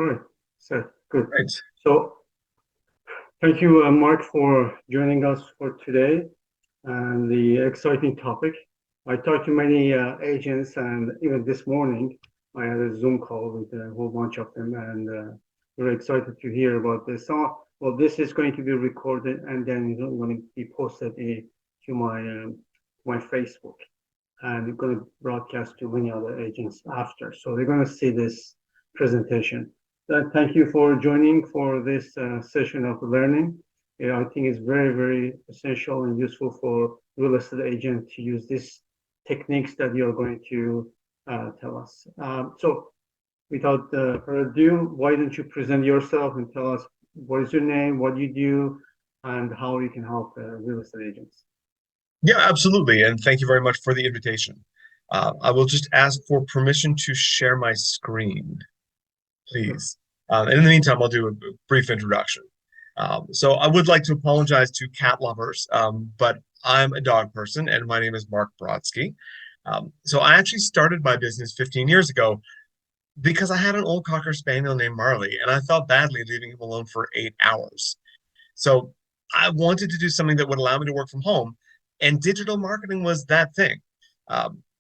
All right. So good. Right. So thank you, Mark, for joining us for today and the exciting topic. I talked to many agents, and even this morning, I had a Zoom call with a whole bunch of them, and we're excited to hear about this. So, well, this is going to be recorded and then it's going to be posted to my Facebook, and we're going to broadcast to many other agents after. So they're going to see this presentation. Thank you for joining for this session of learning. Yeah, I think it's very, very essential and useful for real estate agent to use these techniques that you're going to tell us. So without further ado, why don't you present yourself and tell us what is your name, what you do, and how you can help real estate agents. Yeah, absolutely. And thank you very much for the invitation. I will just ask for permission to share my screen, Sure. please. And in the meantime, I'll do a brief introduction. So I would like to apologize to cat lovers, but I'm a dog person and my name is Mark Brodsky. So I actually started my business 15 years ago because I had an old Cocker Spaniel named Marley, and I felt badly leaving him alone for 8 hours. So I wanted to do something that would allow me to work from home, and digital marketing was that thing.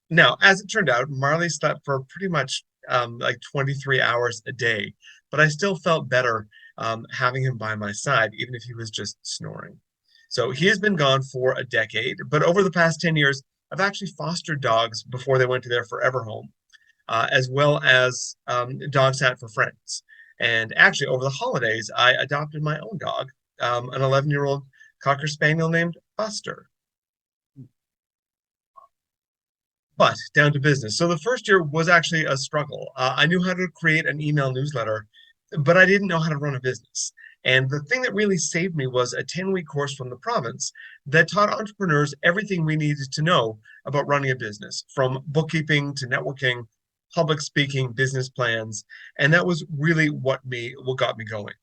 Now, as it turned out, Marley slept for pretty much like 23 hours a day, but I still felt better having him by my side, even if he was just snoring. So he has been gone for a decade, but over the past 10 years, I've actually fostered dogs before they went to their forever home, as well as dog sat for friends. And actually, over the holidays, I adopted my own dog, an 11-year-old Cocker Spaniel named Buster. But down to business. So the first year was actually a struggle. I knew how to create an email newsletter, but I didn't know how to run a business. And the thing that really saved me was a 10-week course from the province that taught entrepreneurs everything we needed to know about running a business, from bookkeeping to networking, public speaking, business plans. And that was really what got me going.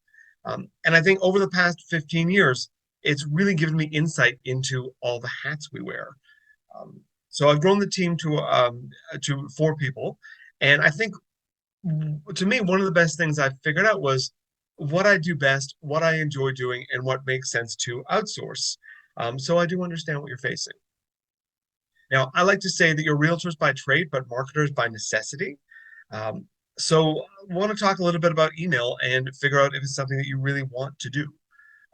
And I think over the past 15 years, it's really given me insight into all the hats we wear. Um, so I've grown the team to 4 people, and I think to me one of the best things I figured out was what I do best, what I enjoy doing, and what makes sense to outsource. So I do understand what you're facing. Now, I like to say that you're realtors by trade, but marketers by necessity. Um, so I want to talk a little bit about email and figure out if it's something that you really want to do.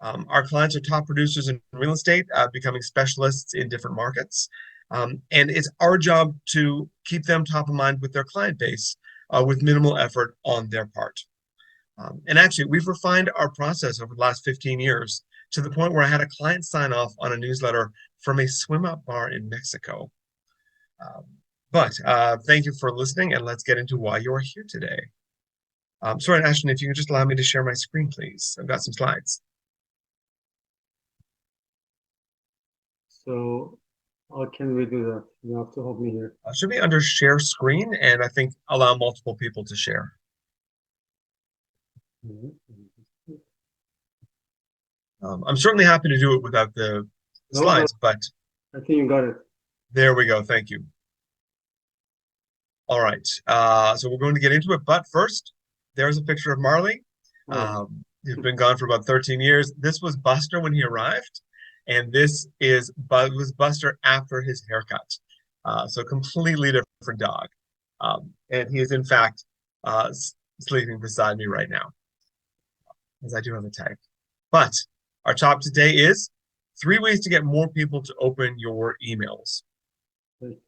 Our clients are top producers in real estate, becoming specialists in different markets. And it's our job to keep them top of mind with their client base with minimal effort on their part. And actually, we've refined our process over the last 15 years to the point where I had a client sign off on a newsletter from a swim up bar in Mexico. Um, but thank you for listening, and let's get into why you're here today. Sorry, Ashton, if you could just allow me to share my screen, please. I've got some slides. So how can we do that? You have to help me here. Should be under share screen, and I think allow multiple people to share. Mhm. I'm certainly happy to do it without the No, no, slides, but I think you got it. there we go. Thank you. All right. So we're going to get into it, but first, there's a picture of Marley. All right. He's been gone for about 13 years. This was Buster when he arrived, and this was Buster after his haircut. So completely different dog. And he is in fact sleeping beside me right now, as I do have a tag. But our topic today is 3 ways to get more people to open your emails. Great.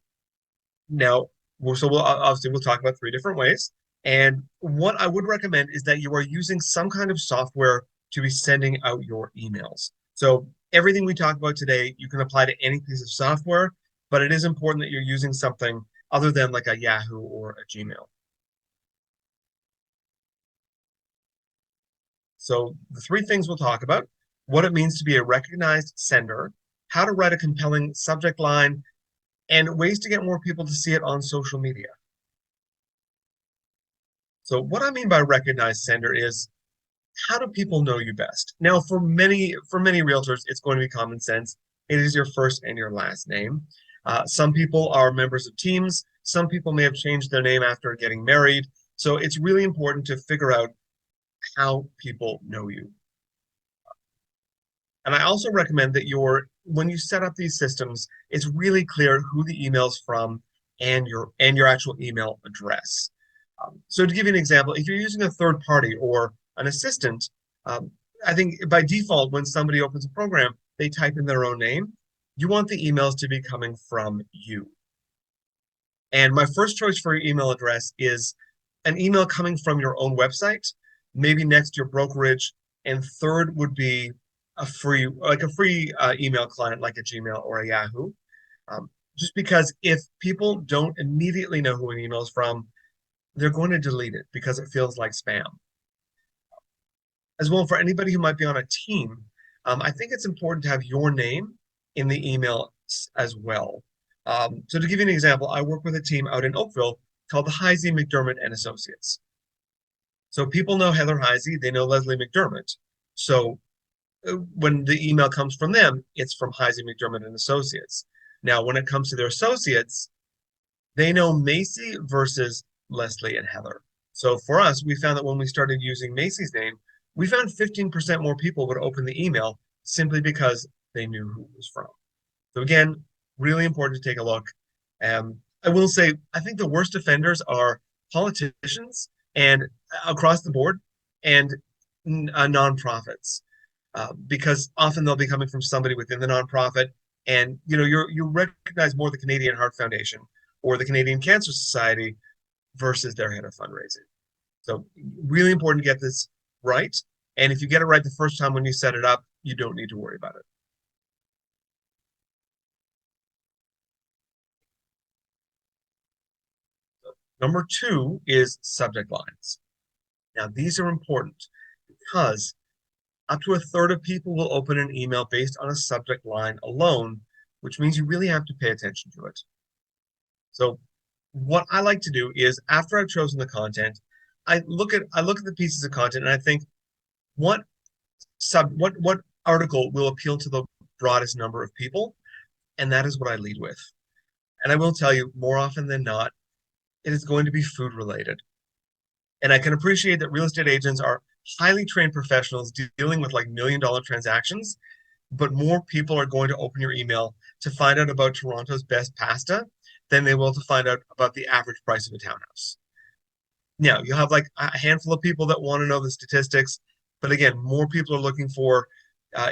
Now, we'll obviously we'll talk about 3 different ways. And what I would recommend is that you are using some kind of software to be sending out your emails. So everything we talk about today, you can apply to any piece of software, but it is important that you're using something other than like a Yahoo or a Gmail. So the 3 things we'll talk about: what it means to be a recognized sender, how to write a compelling subject line, and ways to get more people to see it on social media. So what I mean by recognized sender is, how do people know you best? Now, for many realtors, it's going to be common sense. It is your first and your last name. Some people are members of teams. Some people may have changed their name after getting married. So it's really important to figure out how people know you. And I also recommend that when you set up these systems, it's really clear who the email's from and your actual email address. So to give you an example, if you're using a third party or an assistant, um, I think by default, when somebody opens a program, they type in their own name. You want the emails to be coming from you. And my first choice for your email address is an email coming from your own website, maybe next to your brokerage. And third would be a free email client like a Gmail or a Yahoo. Um, just because if people don't immediately know who an email is from, they're going to delete it because it feels like spam. As well, for anybody who might be on a team, I think it's important to have your name in the email as well. So to give you an example, I work with a team out in Oakville called the Heisey McDermott and Associates. So people know Heather Heisey, they know Leslie McDermott. So when the email comes from them, it's from Heisey McDermott and Associates. Now, when it comes to their associates, they know Macy versus Leslie and Heather. So for us, we found that when we started using Macy's name, we found 15% more people would open the email simply because they knew who it was from. So again, really important to take a look. I will say, I think the worst offenders are politicians and across the board and nonprofits, because often they'll be coming from somebody within the nonprofit, and you recognize more the Canadian Heart Foundation or the Canadian Cancer Society versus their head of fundraising. So really important to get this right. And if you get it right the first time when you set it up, you don't need to worry about it. Number two is subject lines. Now, these are important because up to a third of people will open an email based on a subject line alone, which means you really have to pay attention to it. So what I like to do is after I've chosen the content, I look at the pieces of content and I think what what article will appeal to the broadest number of people, and that is what I lead with. And I will tell you, more often than not, it is going to be food related. And I can appreciate that real estate agents are highly trained professionals dealing with like $1 million transactions, but more people are going to open your email to find out about Toronto's best pasta than they will to find out about the average price of a townhouse. Now, you'll have like a handful of people that want to know the statistics, but again, more people are looking for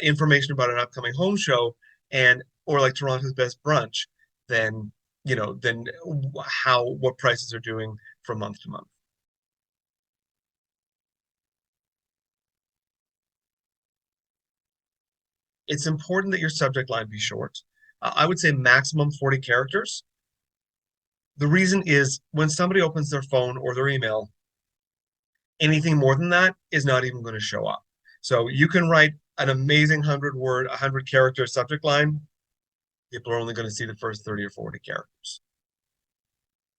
information about an upcoming home show and or like Toronto's best brunch than than what prices are doing from month to month. It's important that your subject line be short. I would say maximum 40 characters. The reason is when somebody opens their phone or their email, anything more than that is not even going to show up. So you can write an amazing 100 character subject line. People are only going to see the first 30 or 40 characters.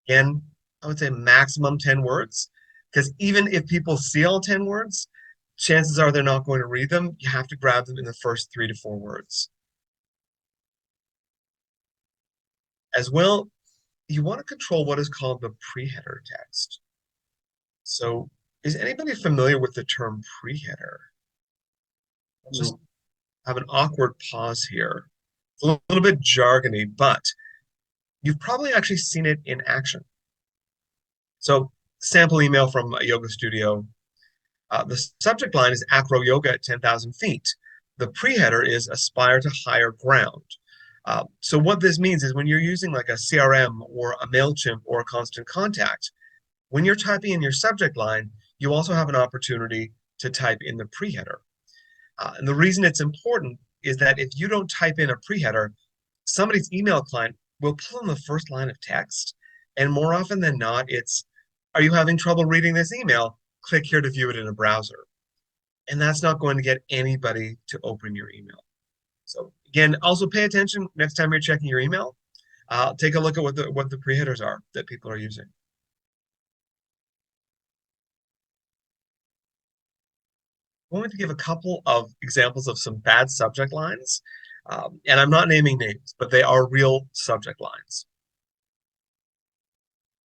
Again, I would say maximum 10 words, because even if people see all 10 words, chances are they're not going to read them. You have to grab them in the first 3 to 4 words. As well, you want to control what is called the pre-header text. So is anybody familiar with the term pre-header? Just No. have an awkward pause here. It's a little bit jargony, but you've probably actually seen it in action. So sample email from a yoga studio. The subject line is acro yoga at 10,000 feet. The pre-header is aspire to higher ground. So what this means is when you're using like a CRM or a MailChimp or a Constant Contact, when you're typing in your subject line, you also have an opportunity to type in the pre-header. And the reason it's important is that if you don't type in a pre-header, somebody's email client will pull in the first line of text. And more often than not, it's, are you having trouble reading this email? Click here to view it in a browser. And that's not going to get anybody to open your email. So again, also pay attention next time you're checking your email. Take a look at what the pre-headers are that people are using. I'm going to give a couple of examples of some bad subject lines. And I'm not naming names, but they are real subject lines.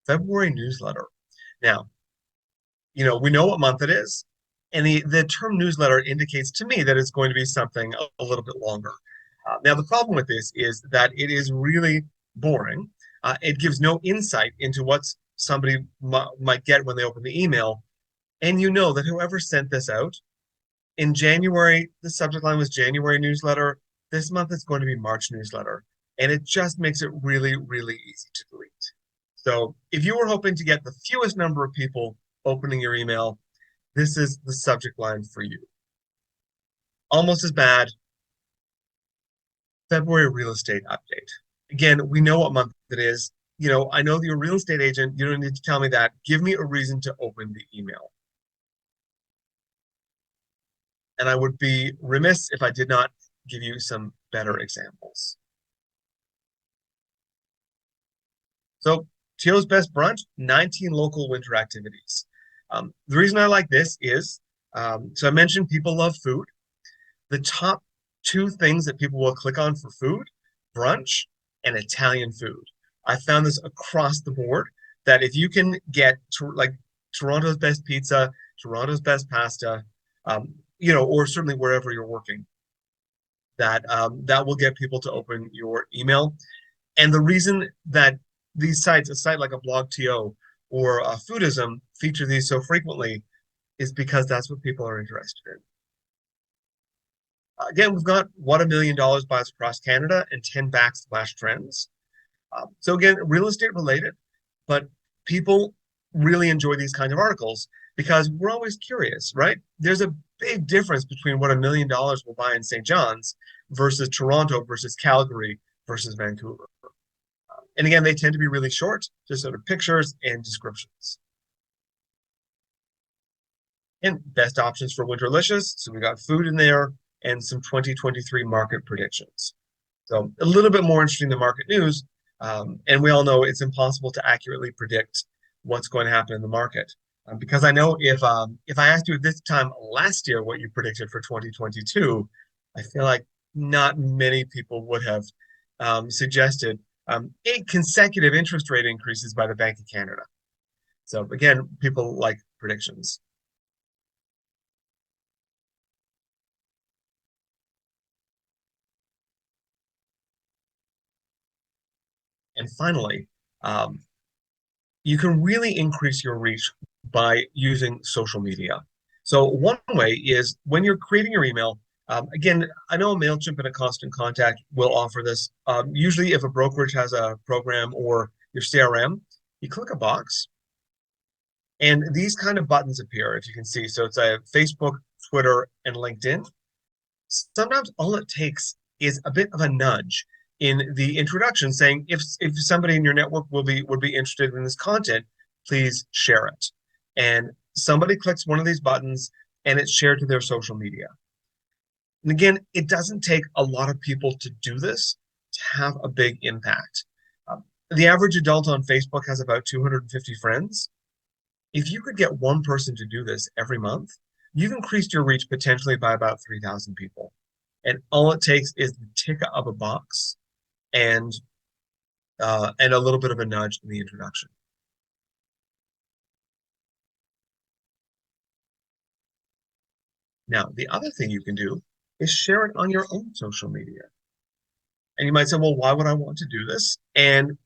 February newsletter. Now, we know what month it is. And the term newsletter indicates to me that it's going to be something a little bit longer. Now, the problem with this is that it is really boring. It gives no insight into what somebody might get when they open the email. And you know that whoever sent this out in January, the subject line was January newsletter. This month it's going to be March newsletter. And it just makes it really, really easy to delete. So if you were hoping to get the fewest number of people opening your email, this is the subject line for you. Almost as bad, February real estate update. Again, we know what month it is. I know that you're a real estate agent. You don't need to tell me that. Give me a reason to open the email. And I would be remiss if I did not give you some better examples. So, Teal's Best Brunch, 19 local winter activities. The reason I like this is, so I mentioned people love food. The top two things that people will click on for food, brunch and Italian food. I found this across the board that if you can get to like Toronto's best pizza, Toronto's best pasta, or certainly wherever you're working, that will get people to open your email. And the reason that these sites, a site like a BlogTO or a Foodism, feature these so frequently is because that's what people are interested in. Again, we've got what $1 million buys across Canada and 10 backslash trends. So again, real estate related, but people really enjoy these kinds of articles because we're always curious, right? There's a big difference between what $1 million will buy in St. John's versus Toronto versus Calgary versus Vancouver. And again, they tend to be really short, just sort of pictures and descriptions. And best options for Winterlicious. So we got food in there and some 2023 market predictions. So a little bit more interesting than market news. And we all know it's impossible to accurately predict what's going to happen in the market. Because I know if I asked you at this time last year what you predicted for 2022, I feel like not many people would have suggested 8 consecutive interest rate increases by the Bank of Canada. So again, people like predictions. And finally, you can really increase your reach by using social media. So one way is when you're creating your email, again, I know MailChimp and a Constant Contact will offer this. Usually if a brokerage has a program or your CRM, you click a box and these kind of buttons appear, if you can see. So it's a Facebook, Twitter, and LinkedIn. Sometimes all it takes is a bit of a nudge in the introduction saying if somebody in your network would be interested in this content, please share it. And somebody clicks one of these buttons and it's shared to their social media. And again, it doesn't take a lot of people to do this to have a big impact. The average adult on Facebook has about 250 friends. If you could get one person to do this every month, you've increased your reach potentially by about 3,000 people. And all it takes is the tick of a box and a little bit of a nudge in the introduction. Now, the other thing you can do is share it on your own social media. And you might say, well, why would I want to do this? And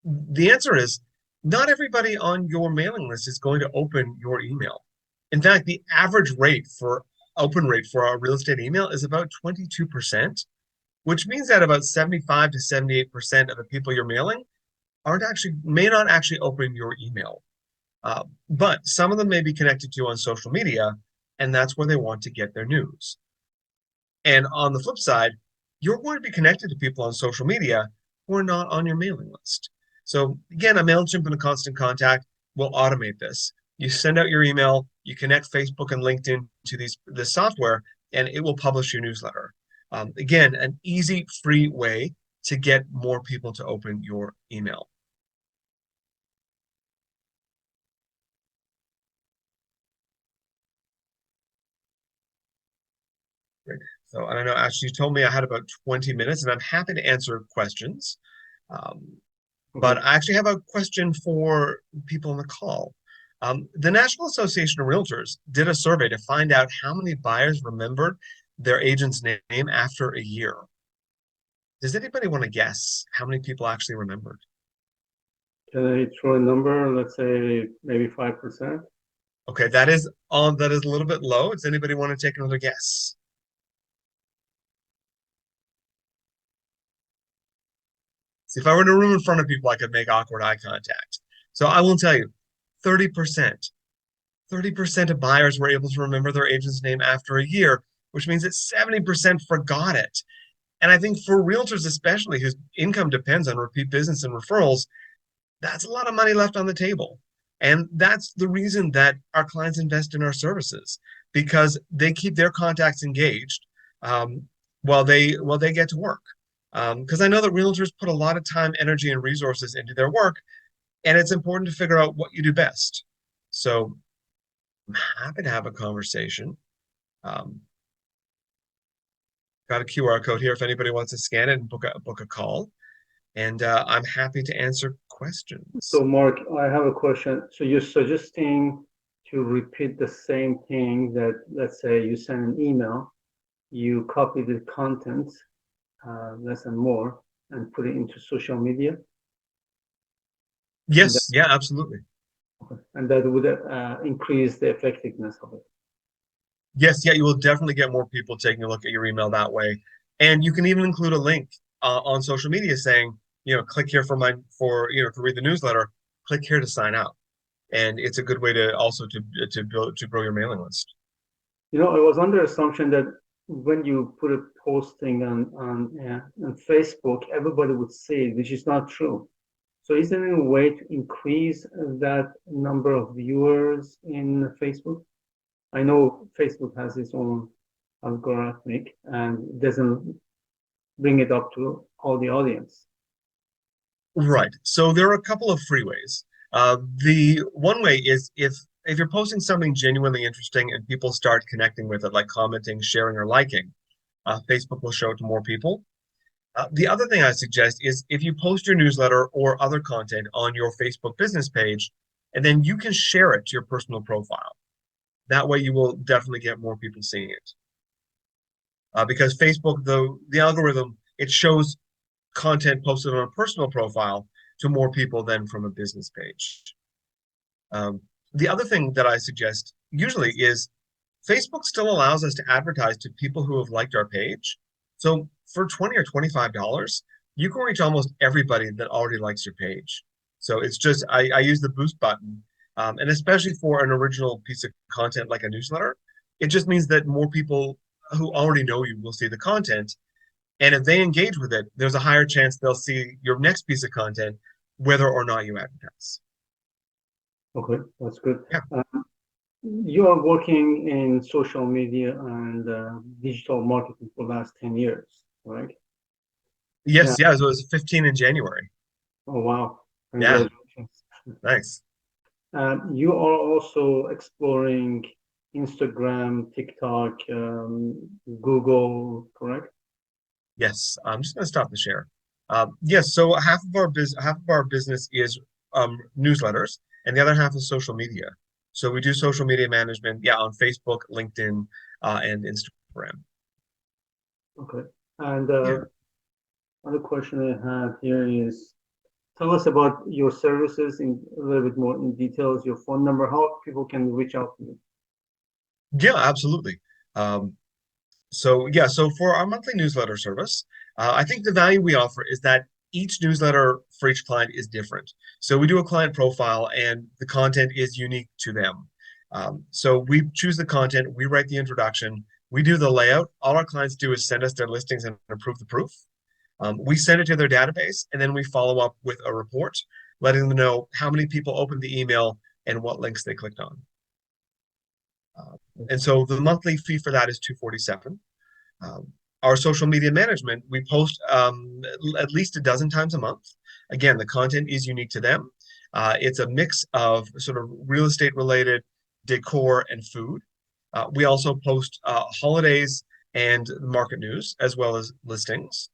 the answer is not everybody on your mailing list is going to open your email. In fact, the average open rate for our real estate email is about 22%, which means that about 75 to 78% of the people you're mailing may not actually open your email. But some of them may be connected to you on social media, and that's where they want to get their news. And on the flip side, you're going to be connected to people on social media who are not on your mailing list. So again, a MailChimp and a Constant Contact will automate this. You send out your email, you connect Facebook and LinkedIn to this software, and it will publish your newsletter. Again, an easy, free way to get more people to open your email. Great. So I don't know, Ashley, you told me I had about 20 minutes, and I'm happy to answer questions. But I actually have a question for people on the call. The National Association of Realtors did a survey to find out how many buyers remembered their agent's name after a year. Does anybody want to guess how many people actually remembered? Can I throw a number? Let's say maybe 5%. Okay, that is a little bit low. Does anybody want to take another guess? See, if I were in a room in front of people, I could make awkward eye contact. So I will tell you, 30%. 30% of buyers were able to remember their agent's name after a year, which means that 70% forgot it. And I think for realtors, especially whose income depends on repeat business and referrals, that's a lot of money left on the table. And that's the reason that our clients invest in our services because they keep their contacts engaged um, while they get to work. Because I know that realtors put a lot of time, energy, and resources into their work, and it's important to figure out what you do best. So I'm happy to have a conversation. Um, got a QR code here if anybody wants to scan it and book a call. And I'm happy to answer questions. So, Mark, I have a question. So, you're suggesting to repeat the same thing that, let's say, you send an email, you copy the content, less and more, and put it into social media, and that, Yes, yeah, absolutely. and that would increase the effectiveness of it. Yes, yeah, you will definitely get more people taking a look at your email that way. And you can even include a link on social media saying, click here to read the newsletter, click here to sign up. And it's a good way to also to grow your mailing list. I was under assumption that when you put a posting on Facebook, everybody would see it, which is not true. So is there any way to increase that number of viewers in Facebook? I know Facebook has its own algorithmic and doesn't bring it up to all the audience. Right. So there are a couple of free ways. The one way is if you're posting something genuinely interesting and people start connecting with it, like commenting, sharing, or liking, Facebook will show it to more people. The other thing I suggest is if you post your newsletter or other content on your Facebook business page, and then you can share it to your personal profile. That way, you will definitely get more people seeing it. Because Facebook, the algorithm, it shows content posted on a personal profile to more people than from a business page. Um, the other thing that I suggest usually is Facebook still allows us to advertise to people who have liked our page. So for 20 or $25, you can reach almost everybody that already likes your page. So it's just, I use the boost button. And especially for an original piece of content like a newsletter, it just means that more people who already know you will see the content. And if they engage with it, there's a higher chance they'll see your next piece of content, whether or not you advertise. Okay, that's good. Yeah. You are working in social media and digital marketing for the last 10 years, right? Yeah. Yes, yeah. So it was 15 in January. Oh, wow. Yeah, Congratulations. nice. You are also exploring Instagram, TikTok, Google, correct? Yes, I'm just going to stop the share. Yes, so half of our business is newsletters, and the other half is social media. So we do social media management, yeah, on Facebook, LinkedIn, and Instagram. Okay. And Yeah. another question I have here is tell us about your services in a little bit more in details, your phone number, how people can reach out to you. Yeah, absolutely. Um, so for our monthly newsletter service, I think the value we offer is that each newsletter for each client is different. So we do a client profile, and the content is unique to them. So we choose the content, we write the introduction, we do the layout. All our clients do is send us their listings and approve the proof. We send it to their database, and then we follow up with a report, letting them know how many people opened the email and what links they clicked on. And so the monthly fee for that is $247. Our social media management, we post at least a dozen times a month. Again, the content is unique to them. It's a mix of sort of real estate related, decor, and food. We also post holidays and market news as well as listings.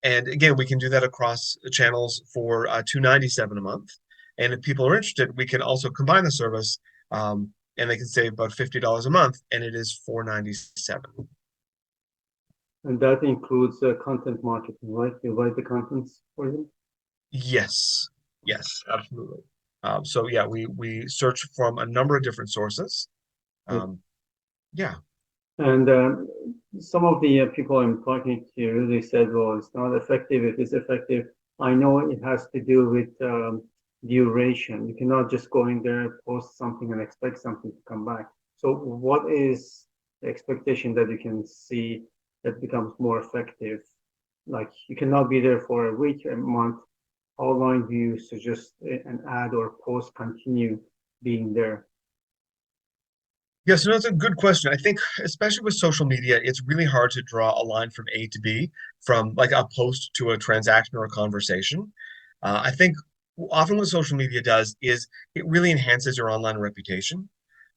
And again, we can do that across channels for $297 a month. And if people are interested, we can also combine the service, and they can save about $50 a month, and it is $497. And that includes content marketing, right? You write the contents for them. Yes, yes, absolutely. So yeah, we search from a number of different sources. Yes. Um, yeah. And some of the people I'm talking to, they said, well, it's not effective. If it's effective, I know it has to do with duration. You cannot just go in there, post something, and expect something to come back. So, what is the expectation that you can see that becomes more effective? Like, you cannot be there for a week, a month. How long do you suggest an ad or post continue being there? Yes, no, that's a good question. I think, especially with social media, it's really hard to draw a line from A to B, from like a post to a transaction or a conversation. I think often what social media does is it really enhances your online reputation,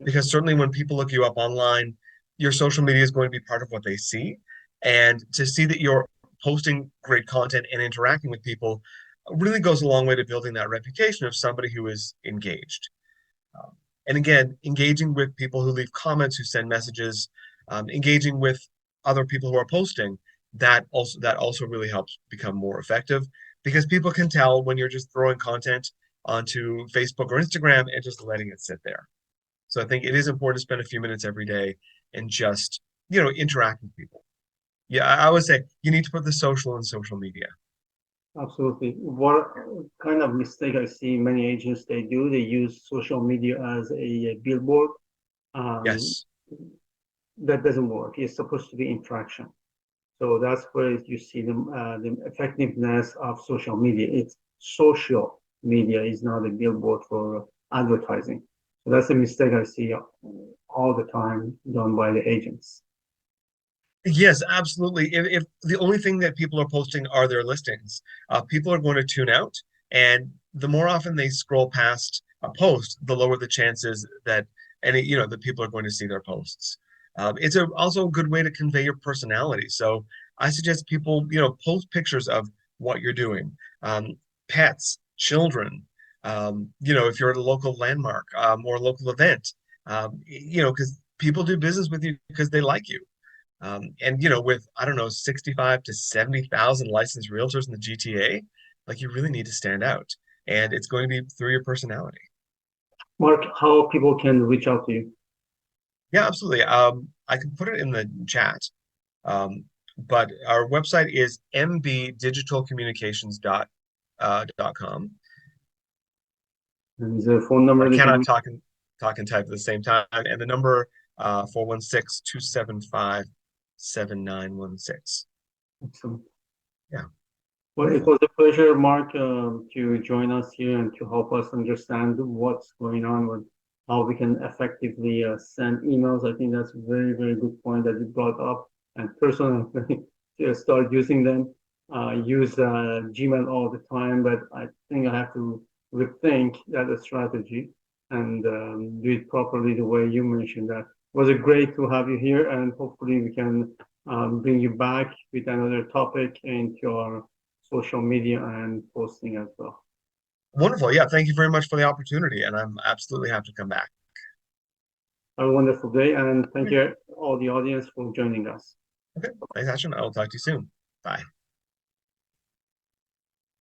because certainly when people look you up online, your social media is going to be part of what they see. And to see that you're posting great content and interacting with people really goes a long way to building that reputation of somebody who is engaged. Um, and again, engaging with people who leave comments, who send messages, engaging with other people who are posting, that also really helps become more effective, because people can tell when you're just throwing content onto Facebook or Instagram and just letting it sit there. So I think it is important to spend a few minutes every day and just, interact with people. Yeah, I would say you need to put the social in social media. Absolutely. What kind of mistake I see many agents they do, they use social media as a billboard. Um, Yes. that doesn't work. It's supposed to be interaction. So that's where you see the effectiveness of social media. It's social media is not a billboard for advertising. So that's a mistake I see all the time done by the agents. Yes, absolutely. If the only thing that people are posting are their listings, people are going to tune out. And the more often they scroll past a post, the lower the chances that that people are going to see their posts. It's also a good way to convey your personality. So I suggest people, post pictures of what you're doing, pets, children, if you're at a local landmark, or a local event, because people do business with you because they like you. And with I don't know, 65 to 70,000 licensed realtors in the GTA, like you really need to stand out. And it's going to be through your personality. Mark, how people can reach out to you? Yeah, absolutely. I can put it in the chat. But our website is mbdigitalcommunications.com. And is there a phone number I they can cannot reach? talk and type at the same time. And the number 416-275-7916. Excellent. Yeah, Well, it wonderful. was a pleasure, Mark, to join us here and to help us understand what's going on with how we can effectively send emails. I think that's a very, very good point that you brought up. And personally, to start using them. Use Gmail all the time, but I think I have to rethink that strategy and do it properly the way you mentioned that. It was a great to have you here, and hopefully we can bring you back with another topic into our social media and posting as well. Wonderful. Yeah, thank you very much for the opportunity, and I'm absolutely happy to come back. Have a wonderful day, and thank Okay. you all the audience for joining us. Okay. Thanks, Ashton. I will talk to you soon. Bye.